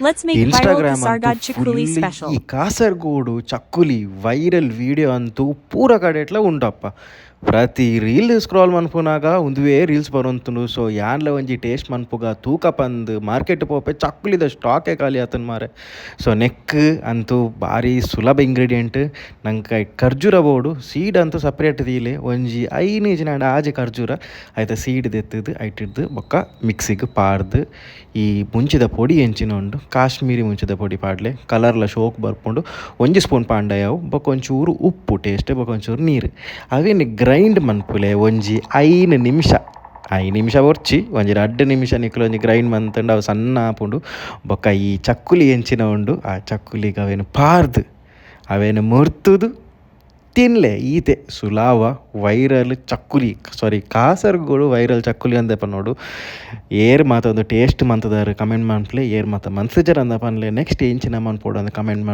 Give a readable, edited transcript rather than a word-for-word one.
Let's make viral Instagram ಅಂತೂ Kasargod Chikuli full special. ಈ ಕಾಸರಗೋಡು ಚಕ್ಕುಲಿ viral video ಅಂತೂ ಪೂರ ಕಡೆ ಎಟ್ಲ ಉಂಟಪ್ಪ. ಪ್ರತಿ ರೀಲ್ ಸ್ಕ್ರಾಲ್ ಮನ್ಪುನಾಗ ಒಂದುವೇ ರೀಲ್ಸ್ ಬರೋಂತುಂಡು. ಸೊ ಯಾನ್ಲ ಒಂಜಿ ಟೇಸ್ಟ್ ಮನ್ಪುಗ ತೂಕ ಪಂದ್ ಮಾರ್ಕೆಟ್ ಪೋಪೆ ಚಕ್ಕುಲಿದ ಸ್ಟಾಕೇ ಖಾಲಿ ಆತನ್ ಮಾರೆ. ಸೊ ನೆಕ್ ಅಂತೂ ಭಾರಿ ಸುಲಭ ಇಂಗ್ರೀಡಿಯೆಂಟ್. ನಂಗೆ ಖರ್ಜೂರ ಬೋಡು ಸೀಡ್ ಅಂತೂ ಸಪ್ರೇಟ್ ದೀಲೆ ಒಂಜಿ ಐನೀಜಿನ ಆಜೆ ಖರ್ಜೂರ ಆಯ್ತಾ ಸೀಡ್ ದೆತ್ತದು ಐಟಿಡ್ದು ಬೊಕ್ಕ ಮಿಕ್ಸಿಗೆ ಪಾರ್ದು ಈ ಮುಂಚಿದ ಪೊಡಿ ಎಂಚಿನ ಉಂಡು ಕಾಶ್ಮೀರಿ ಮುಂಚಿದ ಪೊಡಿ ಪಾಡ್ಲೆ ಕಲರ್ಲ ಶೋಕ್ ಬರ್ಪುಂಡು ಒಂಜಿ ಸ್ಪೂನ್ ಪಾಂಡಯವು ಬೊಕ್ಕ ಒಂಚೂರು ಉಪ್ಪು ಟೇಸ್ಟ್ ಬೊಕ್ಕ ಒಂಚೂರು ನೀರು ಅವೇನು ಗ್ರೈಂಡ್ ಮನ್ಪುಲೆ ಒಂಜಿ 5 ನಿಮಿಷ 5 ನಿಮಿಷ ಒರ್ಚಿ ಒಂಜಿ 2 ನಿಮಿಷ ನಿಕ್ಕಲು ಒಂಜಿ ಗ್ರೈಂಡ್ ಮಂತಂಡು ಅವು ಸಣ್ಣ ಆಪುಂಡು ಬೊಕ್ಕ ಈ ಚಕ್ಕುಲಿ ಎಂಚಿನ ಉಂಡು ಆ ಚಕ್ಕುಲಿಗೆ ಅವೇನು ಪಾರ್ದು ಅವೇನು ಮುರ್ತುದು ತಿನ್ಲೆ ಈತೆ ಸುಲಾವ ವೈರಲ್ ಚಕ್ಕುಲಿ ಕಾಸರಗೋಡು ವೈರಲ್ ಚಕ್ಕುಲಿ ಅಂದಪ್ಪ ನೋಡು. ಏರ್ ಮಾತ ಒಂದು ಟೇಸ್ಟ್ ಮಂತದಾರು ಕಮೆಂಟ್ ಮನ್ಪ್ಲೆ ಏರ್ ಮಾತ ಮನ್ಸಜರ್ ಅಂದ ಪನ್ಲೆ ನೆಕ್ಸ್ಟ್ ಎಂಚಿನ ಮನ್ಪೋಡು ಅಂದ ಕಮೆಂಟ್ ಮನ್ಪು.